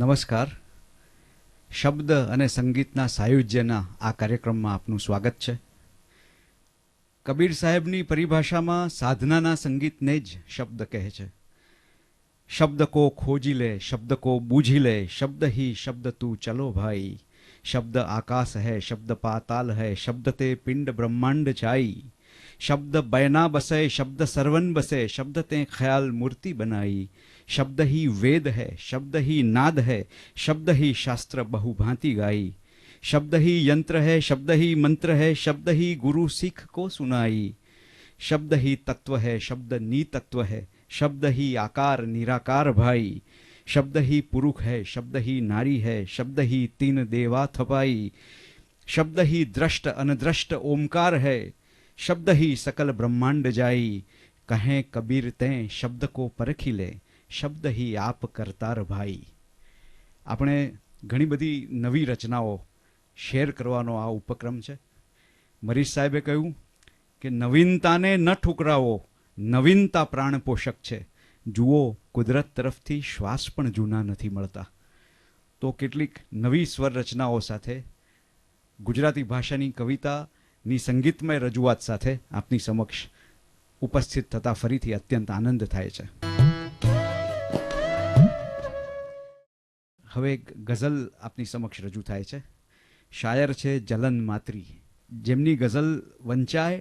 નમસ્કાર. શબ્દ અને સંગીતના સાયુજ્યના આ કાર્યક્રમમાં આપનું સ્વાગત છે. કબીર સાહેબની પરિભાષામાં સાધનાના સંગીતને જ શબ્દ કહે છે. શબ્દ કો ખોજી લે, શબ્દ કો બૂઝી લે, શબ્દ ही शब्द तू चलो भाई. शब्द आकाश है, शब्द पाताल है, शब्द ते पिंड ब्रह्मांड छाई. शब्द बैना बसे, शब्द सर्वन बसे, शब्द ते ख्याल मूर्ति बनाई. शब्द ही वेद है, शब्द ही नाद है, शब्द ही शास्त्र बहुभांति गाई. शब्द ही यंत्र है, शब्द ही मंत्र है, शब्द ही गुरु सिख को सुनाई. शब्द ही तत्व है, शब्द नीतत्व है, शब्द ही आकार निराकार भाई. शब्द ही पुरुष है, शब्द ही नारी है, शब्द ही तीन देवा थपाई. शब्द ही दृष्ट अनदृष्ट ओमकार है, शब्द ही सकल ब्रह्मांड जाई. कहें कबीर तें शब्द को परखी ले, शब्द ही आप करतार भाई. આપણે ઘણી બધી નવી રચનાઓ શેર કરવાનો આ ઉપક્રમ છે. મરીશ સાહેબે કહ્યું કે નવીનતાને ન ઠુકરાવો, નવીનતા પ્રાણ પોષક છે. જુઓ, કુદરત તરફથી શ્વાસ પણ જૂના નથી મળતા. તો કેટલીક નવી સ્વર રચનાઓ સાથે ગુજરાતી ભાષાની કવિતાની સંગીતમય રજૂઆત સાથે આપની સમક્ષ ઉપસ્થિત થતા ફરીથી અત્યંત આનંદ થાય છે. હવે એક ગઝલ આપની સમક્ષ રજૂ થાય છે. શાયર છે જલન માત્રી, જેમની ગઝલ વંચાય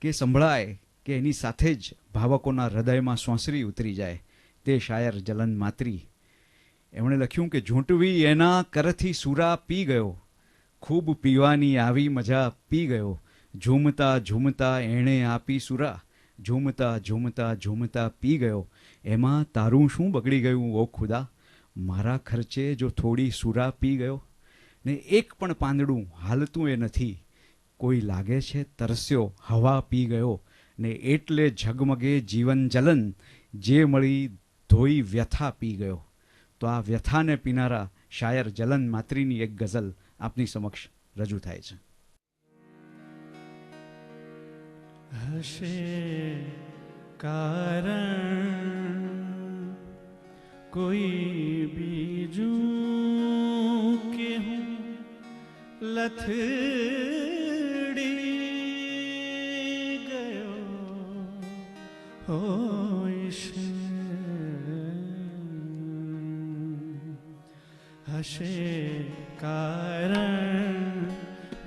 કે સંભળાય કે એની સાથે જ ભાવકોના હૃદયમાં સોંસરી ઉતરી જાય તે શાયર જલન માત્રી. એમણે લખ્યું કે ઝૂંટવી એના કરથી સુરા પી ગયો, ખૂબ પીવાની આવી મજા પી ગયો. ઝૂમતા ઝૂમતા એણે આપી સુરા, ઝૂમતા ઝૂમતા ઝૂમતા પી ગયો. એમાં તારું શું બગડી ગયું ઓ ખુદા, મારા ખર્ચે જો થોડી સુરા પી ગયો. ને એક પણ પાંદડું હાલતું એ નથી, કોઈ લાગે છે તરસ્યો હવા પી ગયો. ને એટલે ઝગમગે જીવન જલન, જે મળી ધોઈ વ્યથા પી ગયો. તો આ વ્યથાને પીનારા શાયર જલન માત્રીની એક ગઝલ આપની સમક્ષ રજૂ થાય છે. હશે કારણ કોઈ બીજું કે હું લથડી ગયો હોઈશ. હશે કારણ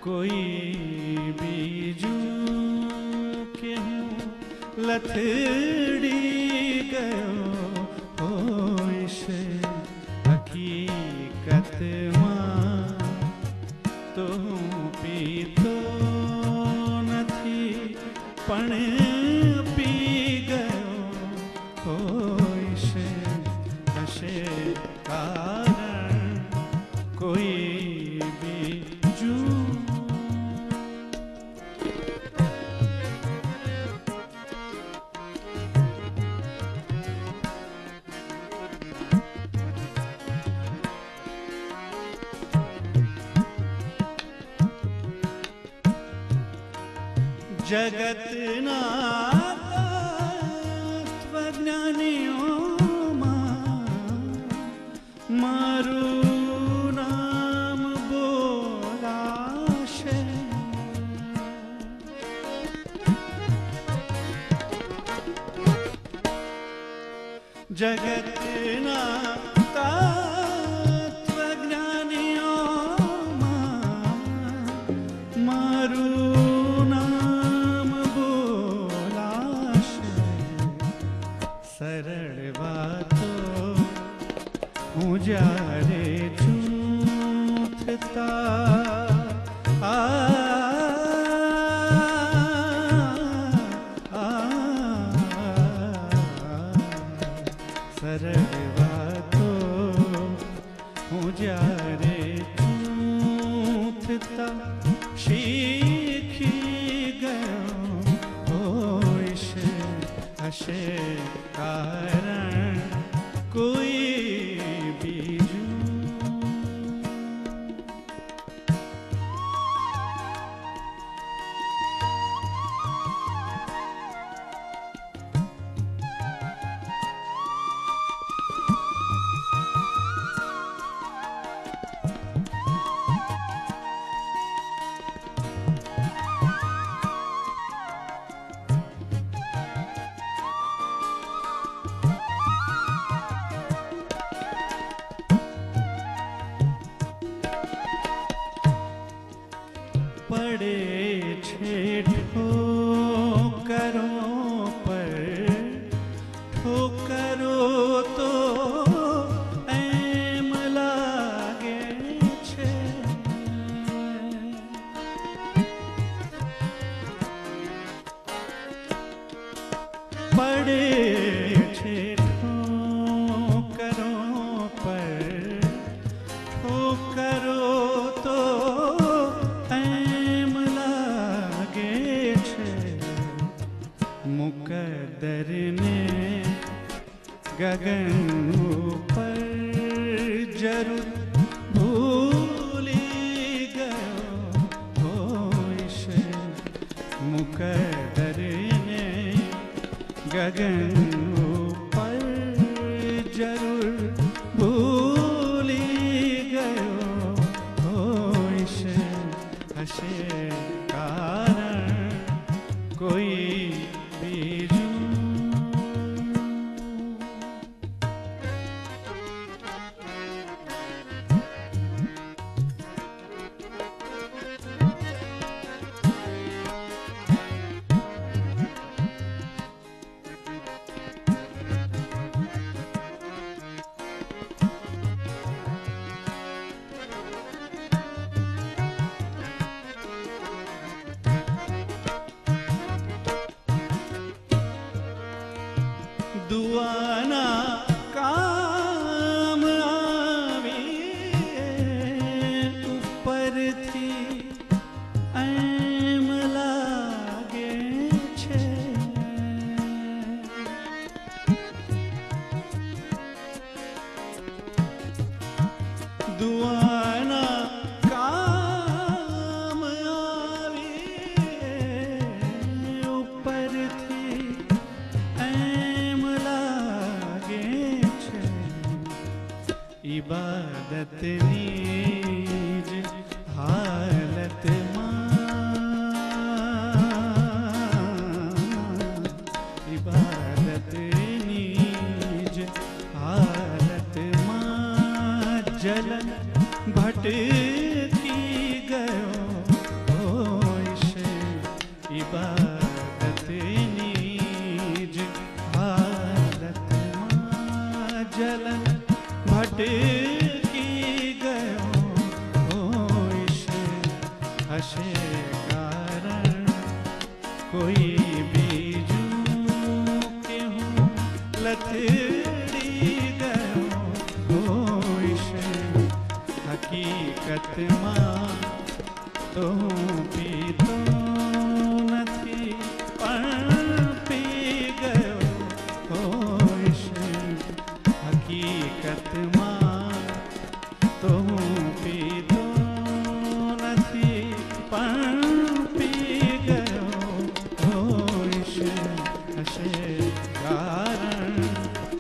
કોઈ બીજું કે હું લથડી ગયો હોઈશ. હકીકતમાં તો હું પીતો નથી, પણ પી ગયો હોઈશ. હશે કારણ કોઈ બીજું. જગતના તત્વજ્ઞાનીઓમાં મારું નામ બોલાશે. જગતના તત્વજ્ઞાનીઓમાં મારું સરળ વાતો હું જ્યારે જૂથતા સરળ વાતો હું જ્યારે જૂથતા શીખી ગયો હોઈશ. હશે કારણ કોઈ બીજું. પડે છે ઠોકરો પર, ઠોકરો તો એમ લાગે છે પડે છે ઠોકરો પર, ઠોકરો તો એમ લાગે છે મુકદ્દરને ગગન ઉપર જરૂર ભૂલી ગયો હોય છે, મુકદ્દરને ગગન ઉપર જરૂર ભૂલી ગયો હોય છે, હશે કારણ કોઈ બીજું. દુઆના કામ આવી ઉપરથી એમ લાગે છે દુઆના કામ આવી ઉપરથી એમ લાગે છે ઇબાદતની જ હાલતમાં, ઇબાદતની જ હાલતમાં જલન ભટકી ગયો હોય છે, ઇબાદતની જ હાલતમાં જલન ભટકી ગયો હોય છે, હશે કારણ કોઈ બીજું કે હું લથડી ગયો હોય છે, હકીકતમાં તો હું પીતો નથી પણ પી ગયો હોય છે, હકીકતમાં તો હું પીતો નથી પણ પી ગયો હોય છે, હશે કારણ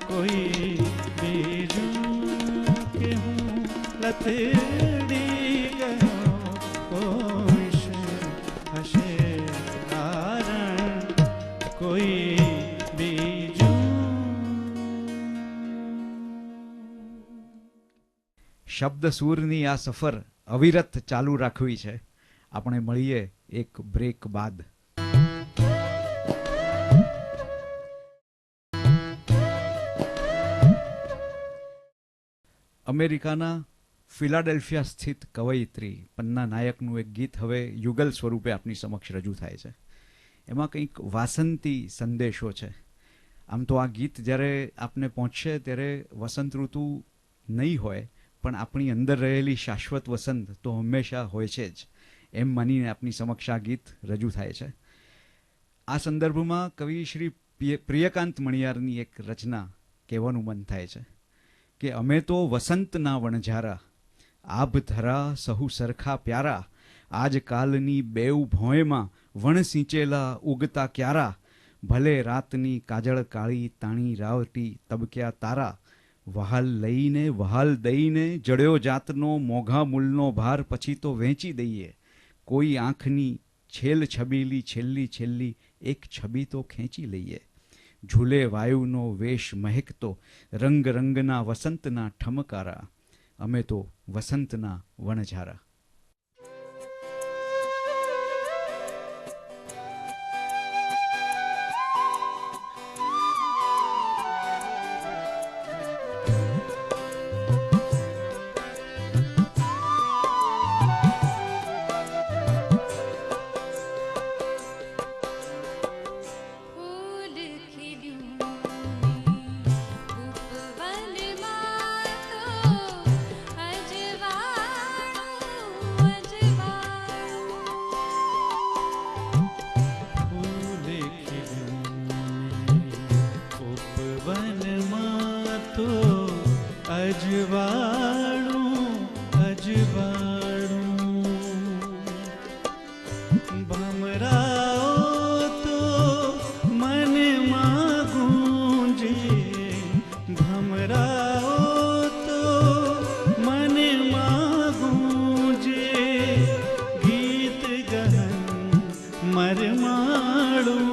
કોઈ બીજું કે હું લથડી ગયો હોય છે, હશે કારણ કોઈ બીજું. શબ્દ સૂરની આ સફર અવિરત ચાલુ રાખવી છે. આપણે મળીએ એક બ્રેક બાદ. અમેરિકાના ફિલાડેલ્ફિયા સ્થિત કવયિત્રી પન્ના નાયકનું એક ગીત હવે યુગલ સ્વરૂપે આપની સમક્ષ રજૂ થાય છે. એમાં કંઈક વાસંતી સંદેશો છે. આમ તો આ ગીત જ્યારે આપને પહોંચશે ત્યારે વસંત ઋતુ નહીં હોય, પણ આપણી અંદર રહેલી શાશ્વત વસંત તો હંમેશા હોય છે જ, એમ માનીને આપની સમક્ષ આ ગીત રજૂ થાય છે. આ સંદર્ભમાં કવિ શ્રી પ્રિયકાંત મણિયારની એક રચના કહેવાનું મન થાય છે કે અમે તો વસંતના વણઝારા, આભ ધરા સહુ સરખા પ્યારા, આજકાલની બેઉ ભોંયમાં વણ સિંચેલા ઉગતા ક્યારા, ભલે રાતની કાજળ કાળી તાણી રાવટી તબક્યા તારા, વહાલ લઈને વહાલ દઈને જડ્યો જાતનો મોઘા મૂલનો ભાર પછી તો વહેંચી દઈએ, કોઈ આંખની છેલ છબીલી છેલ્લી છેલ્લી એક છબી તો ખેંચી લઈએ, ઝૂલે વાયુનો વેશ મહેકતો રંગ રંગના વસંતના ઠમકારા, અમે તો વસંતના વણઝારા. અજવાળું અજવાળું ભમરાઓ તો મનમાં ગુંજે ભમરાઓ તો મનમાં ગુંજે ગીત ગહન મરમાળું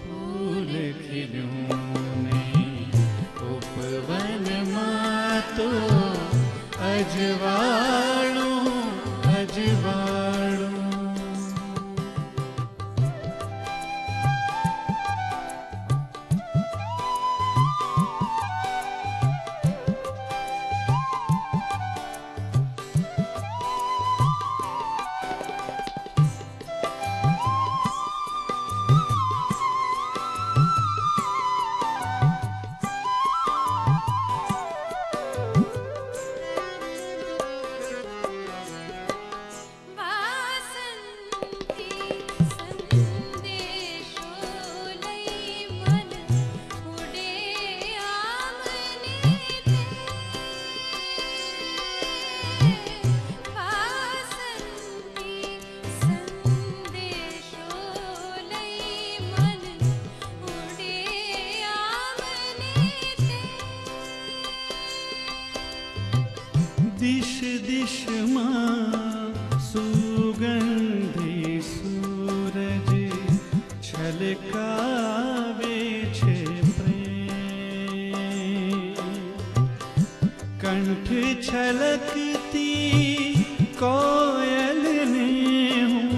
ફૂલ ખીલ્યું ને ઉપવનમાં તો અજવાળું અજવાળું વાસંતી સંદેશો લઈ મન ઉડે આમને તે વાસંતી સંદેશો લઈ મન ઉડે આમને તે દિશ દિશમાં સુગંધી સૂરજ છલકાવે છે પ્રેમ કંઠ છલકતી કોયલને હું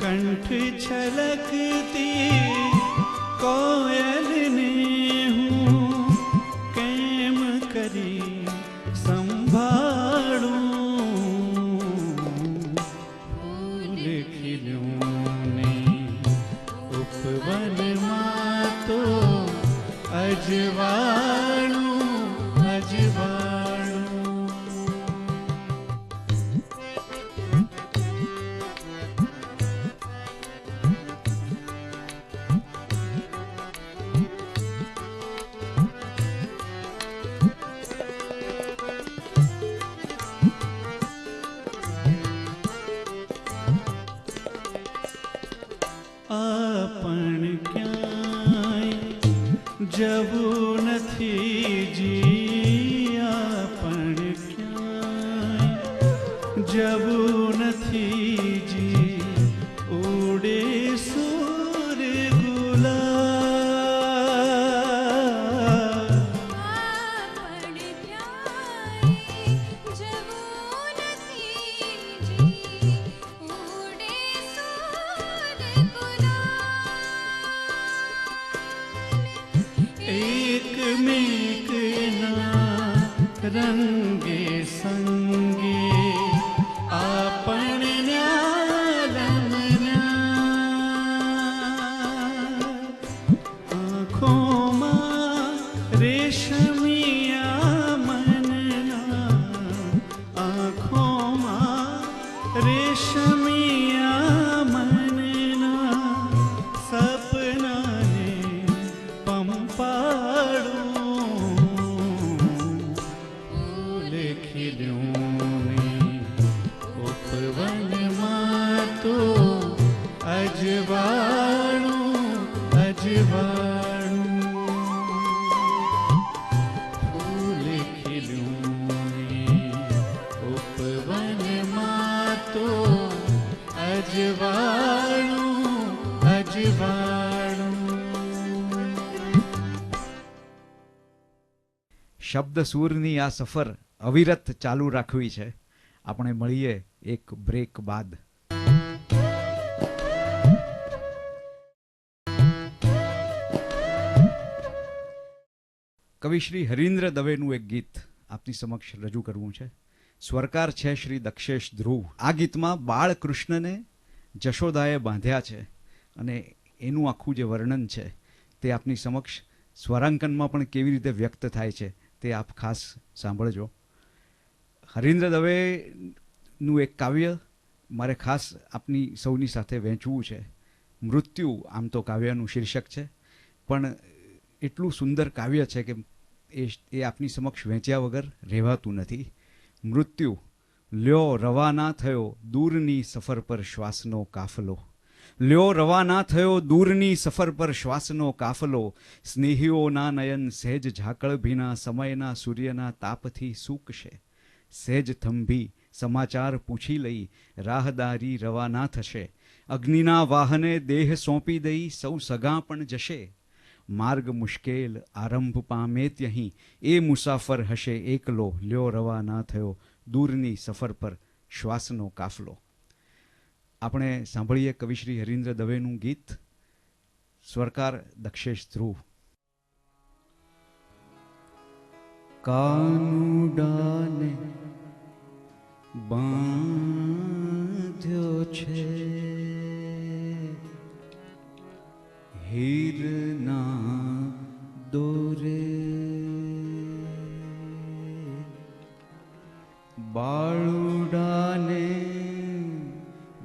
કંઠ છલકતી કોયલને હું કેમ કરી સંભાળું ફૂલ ખીલ્યું ને ઉપવનમાં તો અજવાળું અજવાળું આપણ ક્યાંય જવું નથી જી આપણ ક્યાંય જવું નથી જી ઉડે સૂર ગુલાબ આપણ ક્યાંય જવું નથી જી ઉડે સૂર ગુલાબ એકમેકના રંગે સંગે આપણને આંખોમાં રેશમિયા મનના આંખોમાં રેશમિયા મનના સપનાને પંપાળું ફૂલ ખીલ્યું ને ઉપવનમાં તો અજવાળું અજવાળું ફૂલ ખીલ્યું ને ઉપવનમાં તો અજવાળું અજવાળું શબ્દ સૂરની આ સફર અવિરત ચાલુ રાખવી છે. આપણે મળીએ એક બ્રેક બાદ. કવિ શ્રી હરીન્દ્ર દવેનું એક ગીત આપની સમક્ષ રજૂ કરવું છે. સ્વરકાર છે શ્રી દક્ષેશ ધ્રુવ. આ ગીતમાં બાળકૃષ્ણને જશોદાએ બાંધ્યા છે અને એનું આખું જે વર્ણન છે તે આપની સમક્ષ સ્વરાંકનમાં પણ કેવી રીતે વ્યક્ત થાય છે તે આપ ખાસ સાંભળજો. હરીન્દ્ર દવેનું એક કાવ્ય મારે ખાસ આપની સૌની સાથે વહેંચવું છે. મૃત્યુ આમ તો કાવ્યનું શીર્ષક છે, પણ એટલું સુંદર કાવ્ય છે કે એ આપની સમક્ષ વેચ્યા વગર રહેવાતું નથી. મૃત્યુ લ્યો રવાના થયો દૂરની સફર પર શ્વાસનો કાફલો. લ્યો રવાના થયો દૂરની સફર પર શ્વાસનો કાફલો. સ્નેહીઓના નયન સહેજ ઝાકળ ભીના સમયના સૂર્યના તાપથી સૂકશે. સહેજ થંભી સમાચાર પૂછી લઈ રાહદારી રવાના થશે. અગ્નિના વાહને દેહ સોંપી દઈ સૌ સગા પણ જશે. માર્ગ મુશ્કેલ આરંભ પામે ત્યહીં એ મુસાફર હશે એકલો. લ્યો રવાના થયો દૂરની સફર પર શ્વાસનો કાફલો. આપણે સાંભળીએ કવિશ્રી હરીન્દ્ર દવેનું ગીત, સ્વરકાર દક્ષેશ ધ્રુવ. કાનુડાને બાંધ્યો છે હીરના દોરે, બાળુડાને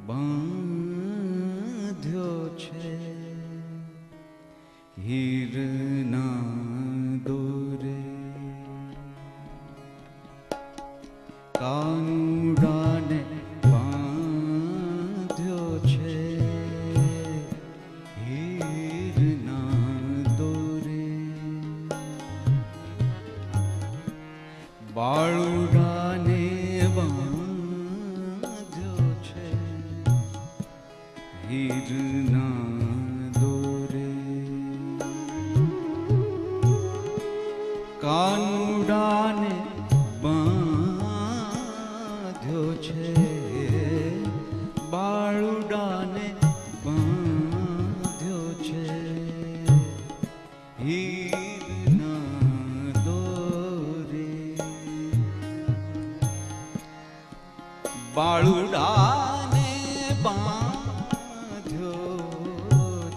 બાંધ્યો છે હીરના દોરે. કાનુડાને બાંધ્યો છે હીરના દોરે, બાળુડાને બાંધ્યો છે હીરના દોરે. કાનુડાને બાંધ્યો છે બાળુડાને બાંધ્યો છે હીરના દોરે. બાળુડાને બાંધ્યો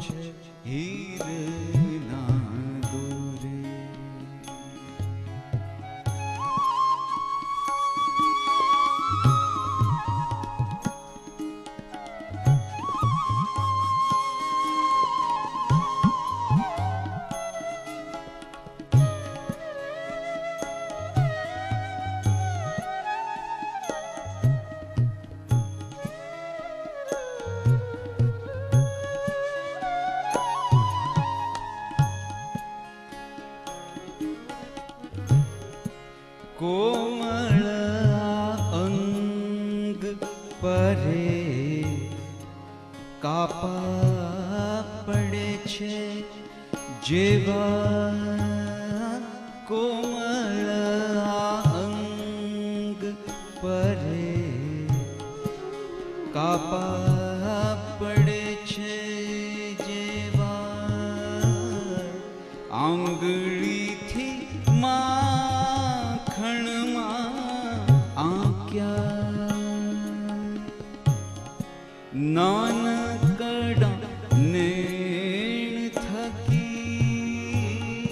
છે હીરના દોરે. કોમળ અંગ પરે કાપા પડે છે જેવા. કોમળ અંગ પરે કાપા પડે છે જેવા. આંગળીથી માખણમાં આંક્યા નાનકડા નેણ થકી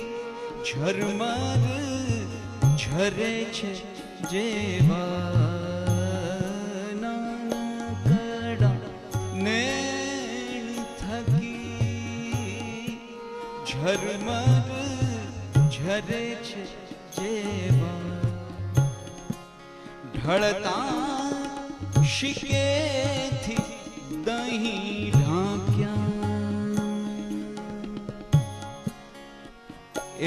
ઝરમર ઝરે છે જેવા. નાનકડા નેણ થકી ઝરમર ઝરે છે જેવા. ઢળતા શિકેથી દહીં ઢાંક્યા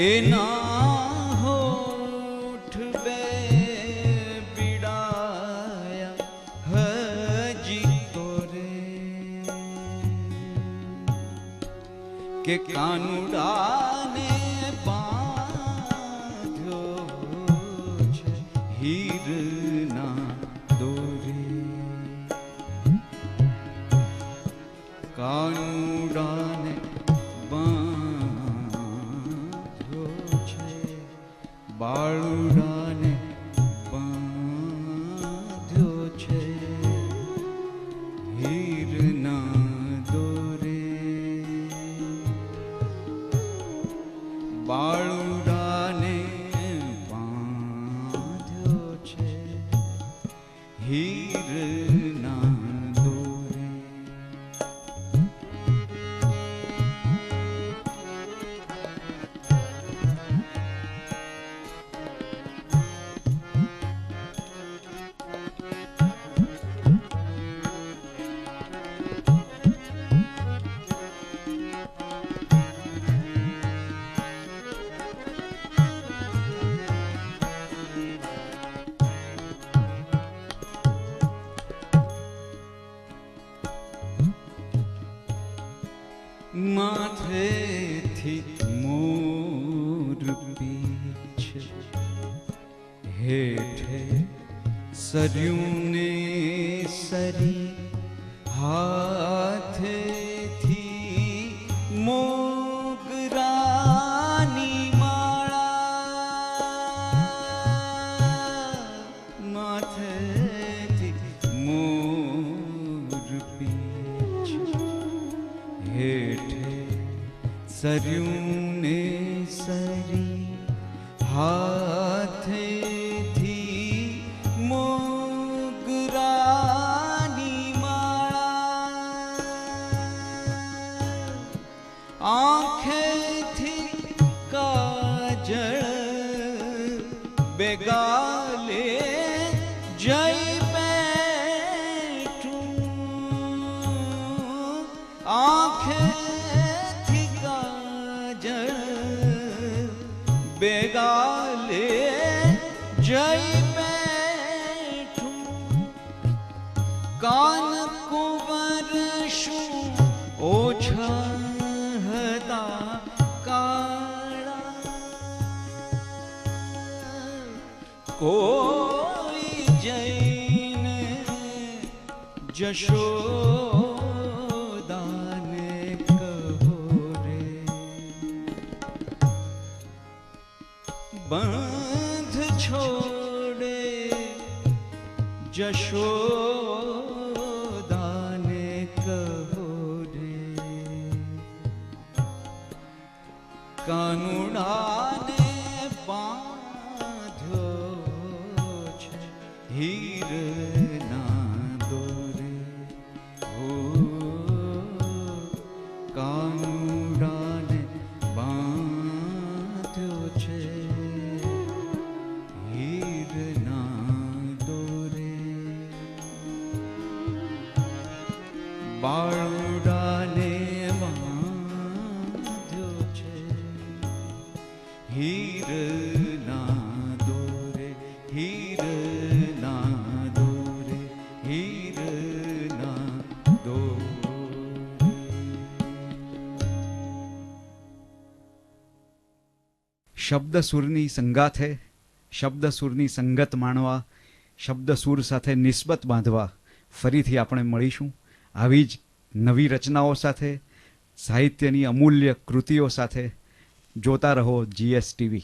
એના હોઠ બે પીડાયા હજી તો રે. કે કાનુડાને બાંધ્યો છે હીરના દોરે. કાનુડાને બાંધ્યો છે બાળુડાને બાંધ્યો છે હીરના દોરે. બાળુડાને બાંધ્યો છે હીરના દોરે. हेठे सरयूने सरी हाथेથી મોગરાની માળા માથેથી મોર પીછ હેઠે સરયુને સરી હાથેથી મોગરાની માળા આંખેથી કાજળ બેગાલે જઈ બેઠું આંખેથી કાજળ બેગાલે જઈ બેઠું કાન કુંવર શું ઓછા હતા કાળા કોઈ જઈને જશોદાને કહો રે બંધ છોડે જશોદાને કહો રે કાનુડાને બાંધ્યો છે હીરના દોરે ઓ કાનુડાને બાંધ્યો છે હીરના દોરે બાળુડાને બાંધ્યો છે હીરના દોરે હીરના દોરે હીરના દોરે. શબ્દ સુરની સંગાથે શબ્દ સુરની સંગત માણવા શબ્દ સુર સાથે નિસ્બત બાંધવા ફરીથી આપણે મળીશું આવી જ નવી રચનાઓ સાથે સાહિત્યની અમૂલ્ય કૃતિઓ સાથે. જોતા રહો GSTV.